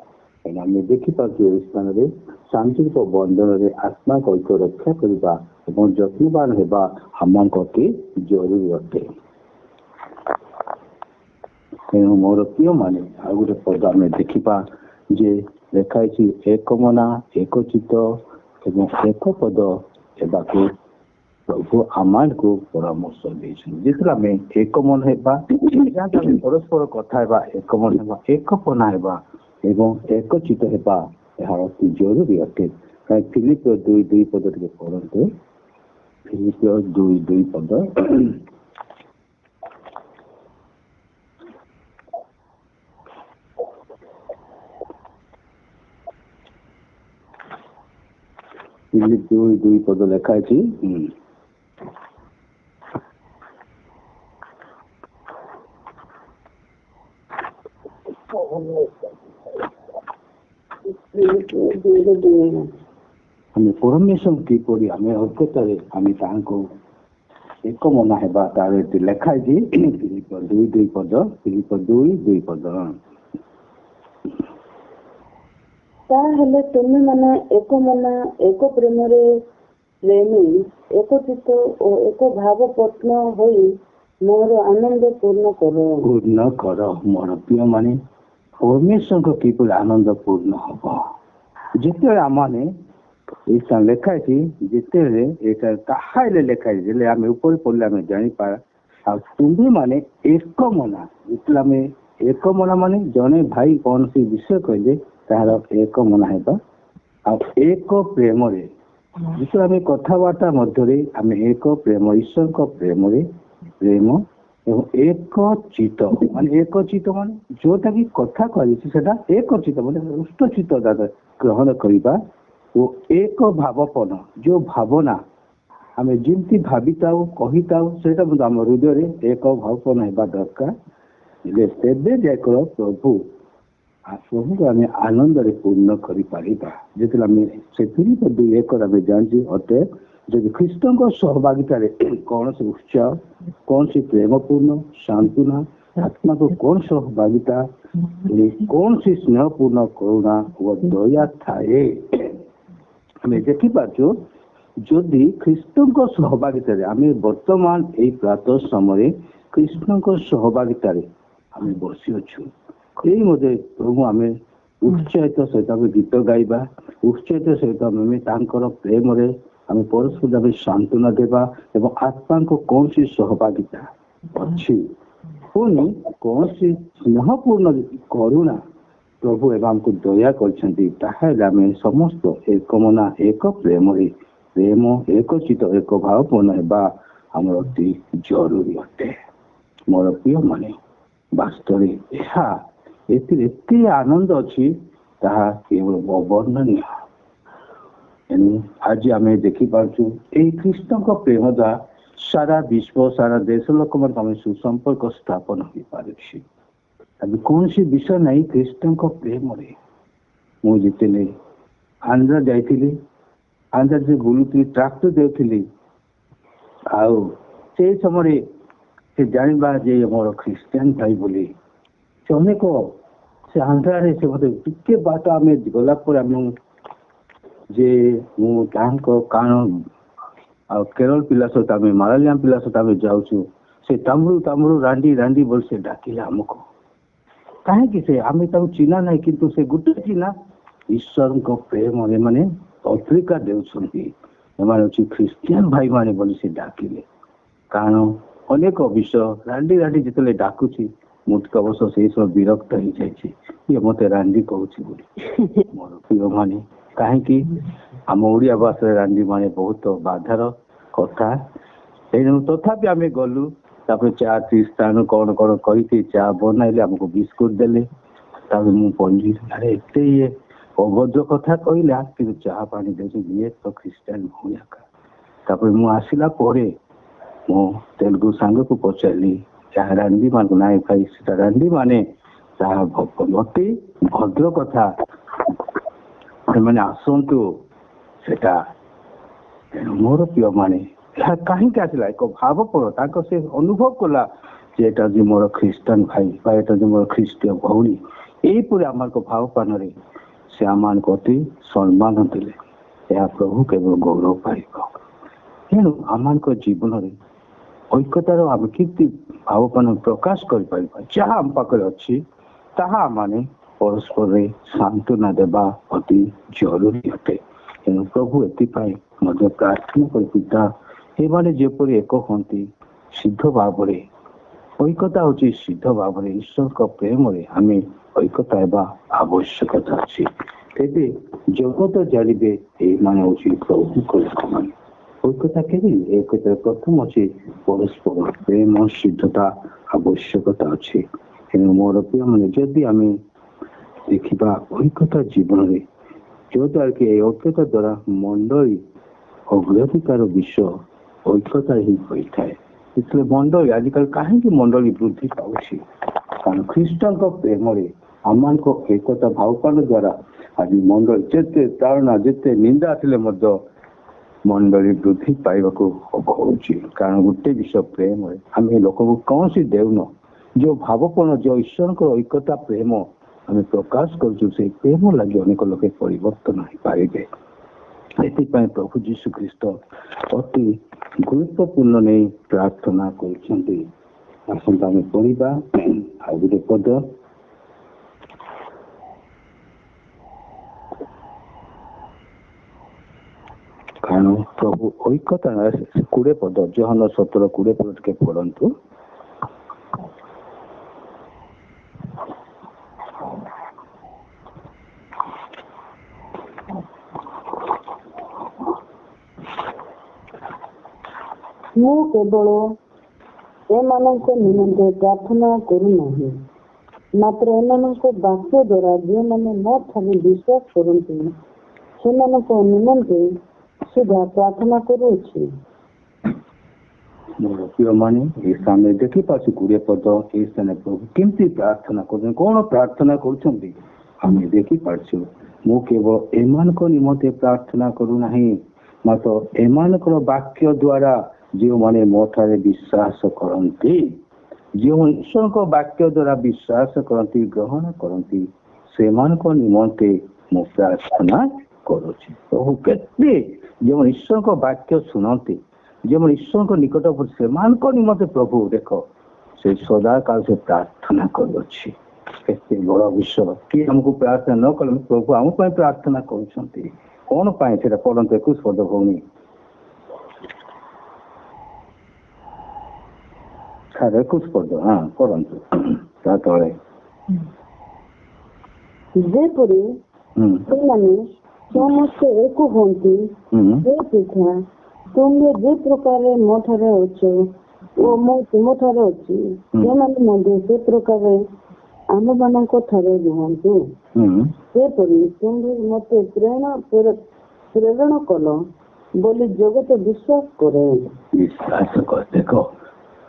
କାରଣ ଆମେ ଦେଖିପାରୁଛୁ ଏହି ସ୍ଥାନରେ ଶାନ୍ତି ରୂପ ବନ୍ଧନରେ ଆତ୍ମାଙ୍କ ଐକ୍ୟ ରକ୍ଷା କରିବା ଏବଂ ଯତ୍ନବାନ ହେବା ଆମଙ୍କ ଅତି ଜରୁରୀ ଅଟେ। ତେଣୁ ମୋର ପ୍ରିୟମାନେ ଆଉ ଗୋଟେ ପଦ ଆମେ ଦେଖିବା ଯେ ଲେଖା ହେଇଛି ଏକମନା, ଏକଚିତ ଏବଂ ଏକ ପଦ ହେବାକୁ ପ୍ରଭୁ ଆମମାନଙ୍କୁ ପରାମର୍ଶ ଦେଇଛନ୍ତି। ଯେତେବେଳେ ଆମେ ଏକମନ ହେବା, ଆମେ ପରସ୍ପର କଥା ହେବା, ଏକମନ ହେବା, ଏକପନା ହେବା ଏବଂ ଏକଚିତ ହେବା, ଏହା ଅତି ଜରୁରୀ ଅଟେ। ଫିଲିପିଓ 2:2 ପଦ ଟିକେ ପଢ଼ନ୍ତୁ। ଫିଲିପିଓ 2:2 ପଦ। ଫିଲିପିଓ 2:2 ପଦ ଲେଖା ଅଛି। ଆମେ ପରମେଶ୍ୱର କିପରି ଆମେ ଐକ୍ୟତାରେ ଆମେ ତାହାଙ୍କୁ ଏକମନା ହେବା ତାର ଲେଖା ହେଇଛି। ଫିଲିପିଓ 2:2 ପଦ। ଫିଲିପିଓ 2:2 ପଦ। ତାହେଲେ ତୁମେମାନେ ଏକ ମନା, ଏକ ପ୍ରେମରେ ପ୍ରେମୀ, ଏକଚିତ ଓ ଏକ ଭାବପୂର୍ଣ୍ଣ ହୋଇ ମୋର ଆନନ୍ଦ ପୂର୍ଣ୍ଣ କର। ମୋର ପ୍ରିୟମାନେ, ପରମେଶ୍ୱରଙ୍କ କିପରି ଆନନ୍ଦ ପୂର୍ଣ୍ଣ ହବ? ଯେତେବେଳେ ଆମମାନେ ଏଇଟା ଲେଖା ହେଇଛି, ଯେତେବେଳେ ଏଇଟା କାହା ହେଲେ ଲେଖା ହେଇଛି ହେଲେ ଆମେ ଉପରେ ପଡ଼ିଲେ ଆମେ ଜାଣିପାର। ଆଉ ତୁମେମାନେ ଏକମନା, ଯେତେବେଳେ ଆମେ ଏକମନା ମାନେ ଜଣେ ଭାଇ କୌଣସି ବିଷୟ କହିଲେ ତାହାର ଏକମନା ହେବା। ଆଉ ଏକ ପ୍ରେମରେ, ଯେତେବେଳେ ଆମେ କଥାବାର୍ତ୍ତା ମଧ୍ୟରେ ଆମେ ଏକ ପ୍ରେମ, ଈଶ୍ୱରଙ୍କ ପ୍ରେମରେ ପ୍ରେମ ଏବଂ ଏକଚିତ ମାନେ ଏକଚିତ ମାନେ ଯୋଉଟା କି କଥା କୁହାଯାଇଛି ସେଟା ଏକଚିତ ମାନେ ଉଷ୍ଠଚିତ ଗ୍ରହଣ କରିବା ଓ ଏକ ଭାବପନ, ଯୋଉ ଭାବନା ଆମେ ଯେମିତି ଭାବିଥାଉ କହିଥାଉ ସେଇଟା ମଧ୍ୟ ଆମ ହୃଦୟରେ ଏକ ଭାବପନ ହେବା ଦରକାର। ହେଲେ ତେବେ ଯାଇକର ପ୍ରଭୁଙ୍କୁ ଆମେ ଆନନ୍ଦରେ ପୂର୍ଣ୍ଣ କରିପାରିବା। ଯେତେବେଳେ ଆମେ ସେଥିରେ 2:1 ଆମେ ଜାଣିଛୁ ଅଟେ, ଯଦି ଖ୍ରୀଷ୍ଟଙ୍କ ସହଭାଗିତାରେ କୌଣସି ଉତ୍ସାହ, କୌଣସି ପ୍ରେମପୂର୍ଣ୍ଣ ସାନ୍ତ୍ୱନା, ଆତ୍ମାକୁ କୌଣ ସହଭାଗିତା, କୌଣସି ସ୍ନେହପୂର୍ଣ୍ଣ କରୁଣା ଓ ଦୟା ଥାଏ। ଆମେ ଦେଖିପାରୁଛୁ ଯଦି ଖ୍ରୀଷ୍ଟଙ୍କ ସହଭାଗିତାରେ ଆମେ ବର୍ତ୍ତମାନ ଏଇ ପ୍ରାତଃ ସମୟରେ ଖ୍ରୀଷ୍ଟଙ୍କ ସହଭାଗିତାରେ ଆମେ ବସିଅଛୁ, ଏଇ ମଧ୍ୟ ପ୍ରଭୁ ଆମେ ଉତ୍ସାହିତ ସହିତ ଆମେ ଗୀତ ଗାଇବା, ଉତ୍ସାହିତ ସହିତ ଆମେ ତାଙ୍କର ପ୍ରେମରେ ଆମେ ପରସ୍ପର ଆମେ ସାନ୍ତ୍ୱନା ଦେବା ଏବଂ ଆତ୍ମାଙ୍କ କୌଣସି ସହଭାଗିତା ଅଛି, ପୁଣି କୌଣସି ସ୍ନେହପୂର୍ଣ୍ଣ କରୁଣା ପ୍ରଭୁ ଏବଂ ଆମକୁ ଦୟା କରିଛନ୍ତି, ତାହେଲେ ଆମେ ସମସ୍ତ ଏକମନା, ଏକ ପ୍ରେମରେ ପ୍ରେମ, ଏକଚିତ, ଏକ ଭାବପୂର୍ଣ୍ଣ ହେବା ଆମର ଅତି ଜରୁରୀ ଅଟେ। ମୋର ପ୍ରିୟମାନେ, ବାସ୍ତବରେ ଏହା ଏଥିରେ ଏତେ ଆନନ୍ଦ ଅଛି ତାହା କେବଳ ଅବର୍ଣ୍ଣନୀୟ। ଏଣୁ ଆଜି ଆମେ ଦେଖିପାରୁଛୁ ଏହି ଖ୍ରୀଷ୍ଟଙ୍କ ପ୍ରେମ ଦ୍ୱାରା ସାରା ବିଶ୍ୱ, ସାରା ଦେଶ ଲୋକମାନଙ୍କୁ ଆମେ ସୁସମ୍ପର୍କ ସ୍ଥାପନ ହୋଇପାରୁଛି। ଆଜି କୌଣସି ବିଷୟ ନାହିଁ ଖ୍ରୀଷ୍ଟଙ୍କ ପ୍ରେମରେ। ମୁଁ ଯେତେବେଳେ ଆନ୍ଧ୍ର ଯାଇଥିଲି, ଆନ୍ଧ୍ରରେ ବୁଲୁଥିଲି, ଟ୍ରାକ୍ଟର ଦେଉଥିଲି, ଆଉ ସେଇ ସମୟରେ ସେ ଜାଣିବା ଯେ ମୋର ଖ୍ରୀଷ୍ଟିଆନ ଭାଇ ବୋଲି ସେ ଅନେକ ସେ ଆନ୍ଧ୍ରରେ ସେ ମୋତେ ଟିକେ ବାଟ ଆମେ ଗଲା ପରେ ଆମେ ଯେ ମୁଁ ତାଙ୍କ କାରଣ ଆଉ କେରଳ ପିଲା ସହିତ ଆମେ ମାଲାୟାଲମ ପିଲା ସହିତ ଆମେ ଯାଉଛୁ, ସେ ତାମୁଳୁ ରାଣ୍ଡି ବୋଲି ସେ ଡାକିଲେ ଆମକୁ। କାହିଁକି ସେ ଆମେ ତାକୁ ଚିହ୍ନା ନାହିଁ, କିନ୍ତୁ ସେ ଗୋଟେ ଚିହ୍ନା ଈଶ୍ୱରଙ୍କ ପ୍ରେମ ଏମାନେ ପତ୍ରିକା ଦେଉଛନ୍ତି, ଏମାନେ ହେଉଛି ଖ୍ରୀଷ୍ଟିଆନ ଭାଇମାନେ ବୋଲି ସେ ଡାକିଲେ। କାରଣ ଅନେକ ବିଷୟ ରାଣ୍ଡି ଯେତେବେଳେ ଡାକୁଛି ମୁଁ ଟିକେ ଅବଶ୍ୟ ସେଇ ସମୟ ବିରକ୍ତ ହେଇଯାଇଛି, ଇଏ ମତେ ରାଣ୍ଡି କହୁଛି ବୋଲି। ମୋର ପ୍ରିୟମାନେ, କାହିଁକି ଆମ ଓଡ଼ିଆ ଭାଷାରେ ରାନ୍ଧି ମାନେ ବହୁତ ବାଧାର କଥା। ତେଣୁ ତଥାପି ଆମେ ଗଲୁ। ତାପରେ ଚା ଟି ସ୍ଥାନ କଣ କଣ କହିକି ଚା ବନାଇଲେ, ଆମକୁ ବିସ୍କୁଟ ଦେଲେ। ତାପରେ ମୁଁ ପହଞ୍ଚିଲି, ଆରେ ଏତେ ଇଏ ଅଭଦ୍ର କଥା କହିଲା, କିନ୍ତୁ ଚାହା ପାଣି ଦେଉଛି, ଇଏ ତ ଖ୍ରୀଷ୍ଟିଆନ ଭଉଣୀ ଆକା। ତାପରେ ମୁଁ ଆସିଲା ପରେ ମୁଁ ତେଲୁଗୁ ସାଙ୍ଗକୁ ପଚାରିଲି, ଚାହା ରାନ୍ଧି ମାନେ ନାଇଁ ଭାଇ ସେଟା ରାନ୍ଧି ମାନେ ତାହା ଅତି ଭଦ୍ର କଥା, ସେମାନେ ଆସନ୍ତୁ ସେଟା। ତେଣୁ ମୋର ପ୍ରିୟ ମାନେ ଏହା କାହିଁକି ଆସିଲା, ଏକ ଭାବପୂର୍ଣ୍ଣ ତାଙ୍କ ସେ ଅନୁଭବ କଲା ଯେ ଏଟା ଯେ ମୋର ଖ୍ରୀଷ୍ଟିଆନ ଭାଇ ବା ଏଟା ଯେ ମୋର ଖ୍ରୀଷ୍ଟୀୟ ଭଉଣୀ। ଏହିପରି ଆମର ଭାବପାନରେ ସେ ଆମମାନଙ୍କୁ ଅତି ସମ୍ମାନ ଦେଲେ। ଏହା ପ୍ରଭୁ କେବଳ ଗୌରବ ପାଇବ। ତେଣୁ ଆମମାନଙ୍କ ଜୀବନରେ ଐକ୍ୟତାର ଆମେ କେମିତି ଭାବପାନ ପ୍ରକାଶ କରିପାରିବା, ଯାହା ଆମ ପାଖରେ ଅଛି ତାହା ଆମେ ପରସ୍ପରରେ ସାନ୍ତ୍ୱନା ଦେବା ଅତି ଜରୁରୀ ଅଟେ। ତେଣୁ ପ୍ରଭୁ ଏଥିପାଇଁ ମଧ୍ୟ ପ୍ରାର୍ଥନା କରି, ପିତା ଏମାନେ ଯେପରି ଏକ ହୁଅନ୍ତି ସିଦ୍ଧ ଭାବରେ, ଐକ୍ୟତା ହଉଛି ସିଦ୍ଧ ଭାବରେ ଈଶ୍ୱରଙ୍କ ପ୍ରେମରେ ଆମେ ଐକ୍ୟତା ହେବା ଆବଶ୍ୟକତା ଅଛି। ତେବେ ଜଗତ ଜାଣିବେ ଏଇମାନେ ହଉଛି ପ୍ରଭୁଙ୍କ ଲୋକମାନେ। ଐକ୍ୟତା କେମିତି? ଐକ୍ୟତାର ପ୍ରଥମ ଅଛି ପରସ୍ପର ପ୍ରେମ ସିଦ୍ଧତା ଆବଶ୍ୟକତା ଅଛି। ତେଣୁ ମୋର ପ୍ରିୟମାନେ, ଯଦି ଆମେ ଦେଖିବା ଐକ୍ୟତା ଜୀବନରେ, ଯୋଉଦ୍ୱାରା କି ଏହି ଐକ୍ୟତା ଦ୍ୱାରା ମଣ୍ଡଳୀ ଅଗ୍ରାଧିକାର ବିଷୟ ଐକ୍ୟତା ହିଁ ହୋଇଥାଏ। इसलिए मंडली आजिकल कहीं मंडली वृद्धि पाऊँच, कारण ख्रीष्टଙ୍କ प्रेमरे आम को एकता भावपान द्वारा आज मंडली जिते ताड़ना जिते निंदा थे मंडली वृद्धि पाइबा हूँ। कारण गोटे विषय प्रेम आम लोक कौन सी देउन जो भावपूर्ण जो ईश्वर को ऐक्यता प्रेम आम प्रकाश करूँ, से प्रेम लगे अनेक लोक परिवर्तन हो पारे। एपाई प्रभु जीशु ख्रीष्ट अति गुरुत्वपूर्ण नहीं प्रार्थना करते। आसंता आम पढ़ा आ गोटे पद, कारण प्रभु ऐक्यता 20 पद, जोहन 17:20 पद के पढ़तु। ମୁଁ କେବଳ ଏମାନଙ୍କ ନିମନ୍ତେ ପ୍ରାର୍ଥନା କରୁନାହିଁ, ମାତ୍ର ଏମାନଙ୍କ ବାକ୍ୟ ଦ୍ୱାରା ଯେଉଁମାନେ ମୋ ଠାରେ ବିଶ୍ୱାସ କରନ୍ତି ସେମାନଙ୍କ ନିମନ୍ତେ ସୁଦ୍ଧା ପ୍ରାର୍ଥନା କରୁଅଛି। ମୋର ପ୍ରିୟମାନେ, ଏ ସ୍ଥାନରେ ଦେଖିପାରୁଛୁ 20 ପଦ। ଏ ସ୍ଥାନରେ ପ୍ରଭୁ କେମିତି ପ୍ରାର୍ଥନା କରୁଛନ୍ତି, କଣ ପ୍ରାର୍ଥନା କରୁଛନ୍ତି ଆମେ ଦେଖିପାରୁଛୁ। ମୁଁ କେବଳ ଏମାନଙ୍କ ନିମନ୍ତେ ପ୍ରାର୍ଥନା କରୁନାହିଁ, ମାତ୍ର ଏମାନଙ୍କର ବାକ୍ୟ ଦ୍ୱାରା ଯେଉଁମାନେ ମୋ ଠାରେ ବିଶ୍ୱାସ କରନ୍ତି, ଯେଉଁ ଈଶ୍ୱରଙ୍କ ବାକ୍ୟ ଦ୍ୱାରା ବିଶ୍ୱାସ କରନ୍ତି, ଗ୍ରହଣ କରନ୍ତି, ସେମାନଙ୍କ ନିମନ୍ତେ ମୁଁ ପ୍ରାର୍ଥନା କରୁଛି। ପ୍ରଭୁ କେତେ ଯେଉଁ ଈଶ୍ୱରଙ୍କ ବାକ୍ୟ ଶୁଣନ୍ତି, ଯେଉଁ ଈଶ୍ୱରଙ୍କ ନିକଟ ସେମାନଙ୍କ ନିମନ୍ତେ ପ୍ରଭୁ ଦେଖ ସେ ସଦାକାଳ ସେ ପ୍ରାର୍ଥନା କରୁଅଛି। କେତେ ବଡ଼ ବିଷୟ। କିଏ ଆମକୁ ପ୍ରାର୍ଥନା ନ କଲେ ପ୍ରଭୁ ଆମ ପାଇଁ ପ୍ରାର୍ଥନା କରୁଛନ୍ତି। କଣ ପାଇଁ ସେଟା ପଢନ୍ତୁ 21 ପଦ ଭଉଣୀ। 21 ପଦ, ହଁ ପଢନ୍ତୁ ତା ତଳେ। ଯେପରି ସେମାନେ ସମସ୍ତେ ଏକ ହୁଅନ୍ତି, ସେ ପିଠା ତୁମେ ଯେ ପ୍ରକାର ମୋ ଠାରେ ଅଛ ଓ ମୁଁ ତୁମ ଠାରେ ଅଛି, ସେମାନେ ମଧ୍ୟ ସେ ପ୍ରକାର ଆମମାନଙ୍କ ଠାରେ ରୁହନ୍ତୁ। ସେପରି ତୁମେ ମତେ ପ୍ରେରଣ କଲ ବୋଲି ଜଗତ ବିଶ୍ୱାସ କରେ। ଦେଖ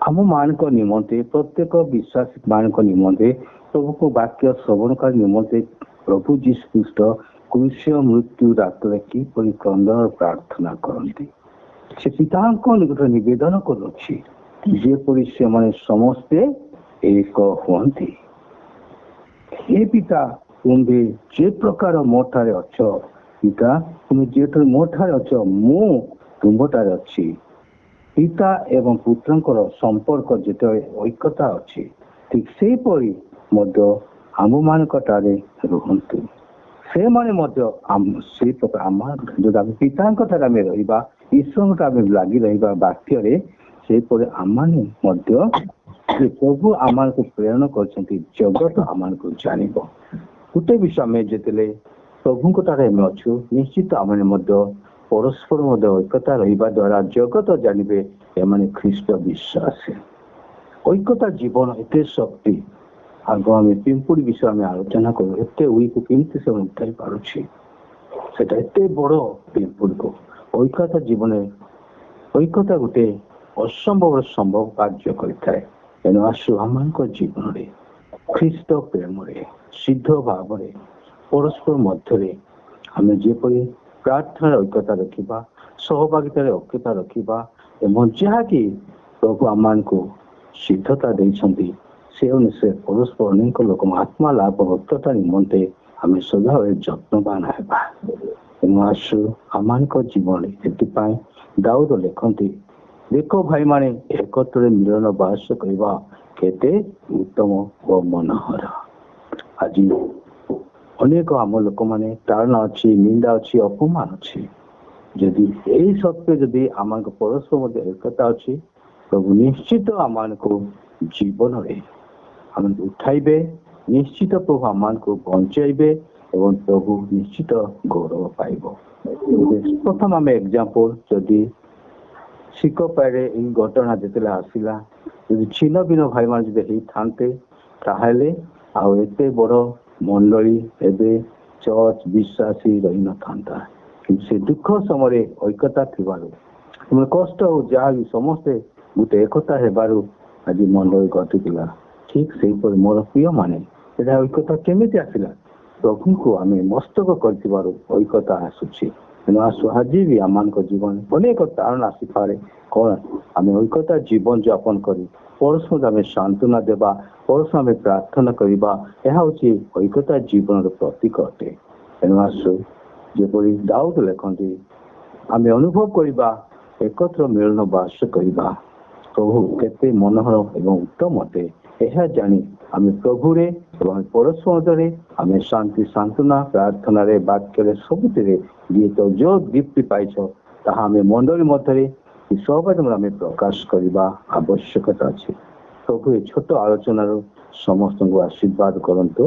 ଆମ ମାନଙ୍କ ନିମନ୍ତେ, ପ୍ରତ୍ୟେକ ବିଶ୍ୱାସୀ ମାନଙ୍କ ନିମନ୍ତେ, ପ୍ରଭୁଙ୍କ ବାକ୍ୟ ଶ୍ରବଣକାରୀ ନିମନ୍ତେ ପ୍ରଭୁ ଯୀଶୁ ଖ୍ରୀଷ୍ଟ କ୍ରୁଶ ମୃତ୍ୟୁ ରାତ୍ରରେ କିପରି କ୍ରନ୍ଦନ ପ୍ରାର୍ଥନା କରନ୍ତି, ସେ ପିତାଙ୍କ ନିକଟରେ ନିବେଦନ କରୁଅଛି ଯେପରି ସେମାନେ ସମସ୍ତେ ଏକ ହୁଅନ୍ତି। ହେ ପିତା, ତୁମେ ଯେ ପ୍ରକାର ମୋ ଠାରେ ଅଛ, ପିତା ତୁମେ ଯେଠାରେ ମୋ ଠାରେ ଅଛ, ମୁଁ ତୁମଠାରେ ଅଛି। ପିତା ଏବଂ ପୁତ୍ରଙ୍କର ସମ୍ପର୍କ ଯେତେବେଳେ ଐକ୍ୟତା ଅଛି, ଠିକ୍ ସେହିପରି ମଧ୍ୟ ଆମମାନଙ୍କ ଠାରେ ରୁହନ୍ତୁ। ସେମାନେ ମଧ୍ୟ ସେଇ ପ୍ରକାର ଯଦି ଆମେ ପିତାଙ୍କ ଠାରେ ଆମେ ରହିବା, ଈଶ୍ୱରଙ୍କ ଆମେ ଲାଗି ରହିବା ବାକ୍ୟରେ, ସେହିପରି ଆମମାନେ ମଧ୍ୟ ପ୍ରଭୁ ଆମମାନଙ୍କୁ ପ୍ରେରଣ କରିଛନ୍ତି, ଜଗତ ଆମମାନଙ୍କୁ ଜାଣିବ। ଗୋଟେ ବିଷୟ ଆମେ ଯେତେବେଳେ ପ୍ରଭୁଙ୍କ ଠାରେ ଆମେ ଅଛୁ ନିଶ୍ଚିତ ଆମେ ମଧ୍ୟ ପରସ୍ପର ମଧ୍ୟ ଐକ୍ୟତା ରହିବା ଦ୍ୱାରା ଜଗତ ଜାଣିବେ ଏମାନେ ଖ୍ରୀଷ୍ଟ ବିଶ୍ୱାସୀ। ଐକ୍ୟତା ଜୀବନ ଏତେ ଶକ୍ତି। ଆଗ ଆମେ ପିମ୍ପୁଡ଼ି ବିଷୟ ଆମେ ଆଲୋଚନା କରୁ ଏତେ ଉଇକୁ କେମିତି ସେମାନେ ଉଠାଇ ପାରୁଛି ସେଟା ଏତେ ବଡ଼ ପିମ୍ପୁଡ଼ିକୁ ଐକ୍ୟତା ଜୀବନରେ ଐକ୍ୟତା ଗୋଟେ ଅସମ୍ଭବ ସମ୍ଭବ କାର୍ଯ୍ୟ କରିଥାଏ। ତେଣୁ ଆସୁ ଆମମାନଙ୍କ ଜୀବନରେ ଖ୍ରୀଷ୍ଟ ପ୍ରେମରେ ସିଦ୍ଧ ଭାବରେ ପରସ୍ପର ମଧ୍ୟରେ ଆମେ ଯେପରି ପ୍ରାର୍ଥନାରେ ଐକ୍ୟତା ରଖିବା ସହଭାଗିତାରେ ଐକ୍ୟତା ରଖିବା ଏବଂ ଯାହାକି ପ୍ରଭୁ ଆମମାନଙ୍କୁ ସିଦ୍ଧତା ଦେଇଛନ୍ତି ସେ ଅନୁସାରେ ପରସ୍ପର ଅନେକ ଲୋକ ଆତ୍ମା ଲାଭ ଭକ୍ତତା ନିମନ୍ତେ ଆମେ ସଦାବେଳେ ଯତ୍ନବାନ ହେବା। ତେଣୁ ଆସୁ ଆମମାନଙ୍କ ଜୀବନରେ ସେଥିପାଇଁ ଦାଉଦ ଲେଖନ୍ତି ଦେଖ ଭାଇମାନେ ଏକତ୍ରରେ ମିଳନ ବାସ କରିବା କେତେ ଉତ୍ତମ ଓ ମନୋହର। ଆଜି ଅନେକ ଆମ ଲୋକମାନେ ତାଳନା ଅଛି ନିନ୍ଦା ଅଛି ଅପମାନ ଅଛି। ଯଦି ଏହି ସତ୍ୟ ଯଦି ଆମମାନଙ୍କ ପରସ୍ପର ମଧ୍ୟ ଏକତା ଅଛି ପ୍ରଭୁ ନିଶ୍ଚିତ ଆମମାନଙ୍କୁ ଜୀବନରେ ଆମକୁ ଉଠାଇବେ ନିଶ୍ଚିତ ପ୍ରଭୁ ଆମମାନଙ୍କୁ ବଞ୍ଚାଇବେ ଏବଂ ପ୍ରଭୁ ନିଶ୍ଚିତ ଗୌରବ ପାଇବ। ପ୍ରଥମ ଆମେ ଏକ୍ଜାମ୍ପଲ ଯଦି ଶିଖପାରେ ଏହି ଘଟଣା ଯେତେବେଳେ ଆସିଲା ଯଦି ଛିନ୍ନ ଭିନ୍ନ ଭାଇମାନେ ଯଦି ହେଇଥାନ୍ତେ ତାହେଲେ ଆଉ ଏତେ ବଡ଼ ମଣ୍ଡଳୀ ଏବେ ଚର୍ଚ୍ଚ ବିଶ୍ୱାସୀ ରହିନଥାନ୍ତା। କିନ୍ତୁ ସେ ଦୁଃଖ ସମୟରେ ଐକ୍ୟତା ଥିବାରୁ କଷ୍ଟ ହଉ ଯାହା ବି ସମସ୍ତେ ଗୋଟେ ଏକତା ହେବାରୁ ଆଜି ମଣ୍ଡଳୀ ଘଟିଥିଲା। ଠିକ୍ ସେହିପରି ମୋର ପ୍ରିୟମାନେ ଏଟା ଐକ୍ୟତା କେମିତି ଆସିଲା ପ୍ରଭୁଙ୍କୁ ଆମେ ମସ୍ତକ କରିଥିବାରୁ ଐକ୍ୟତା ଆସୁଛି। ତେଣୁ ଆସୁ ଆଜି ବି ଆମମାନଙ୍କ ଜୀବନରେ ଅନେକ ତାରଣ ଆସିପାରେ କ'ଣ ଆମେ ଐକ୍ୟତା ଜୀବନ ଯାପନ କରି ପରସ୍ପର ଆମେ ସାନ୍ତ୍ୱନା ଦେବା ପରସ୍ପର ଆମେ ପ୍ରାର୍ଥନା କରିବା ଏହା ହେଉଛି ଐକ୍ୟତା ଜୀବନର ପ୍ରତୀକ ଅଟେ। ତେଣୁ ଆସୁ ଯେପରି ଦାଉଦ ଲେଖନ୍ତି ଆମେ ଅନୁଭବ କରିବା ଏକତ୍ର ମିଳନ ବାସ କରିବା ପ୍ରଭୁ କେତେ ମନୋହର ଏବଂ ଉତ୍ତମ ଅଟେ। ଏହା ଜାଣି ଆମେ ପ୍ରଭୁରେ ଏବଂ ପରସ୍ପର ମଧ୍ୟରେ ଆମେ ଶାନ୍ତି ସାନ୍ତ୍ୱନା ପ୍ରାର୍ଥନାରେ ବାକ୍ୟରେ ସବୁଥିରେ ଗୀତ ଯୋଉ ଦୀପ୍ତି ପାଇଛ ତାହା ଆମେ ମଣ୍ଡଳୀ ମଧ୍ୟରେ ସହଭାଗୀରେ ଆମେ ପ୍ରକାଶ କରିବା ଆବଶ୍ୟକତା ଅଛି। ପ୍ରଭୁ ଏ ଛୋଟ ଆଲୋଚନାରୁ ସମସ୍ତଙ୍କୁ ଆଶୀର୍ବାଦ କରନ୍ତୁ।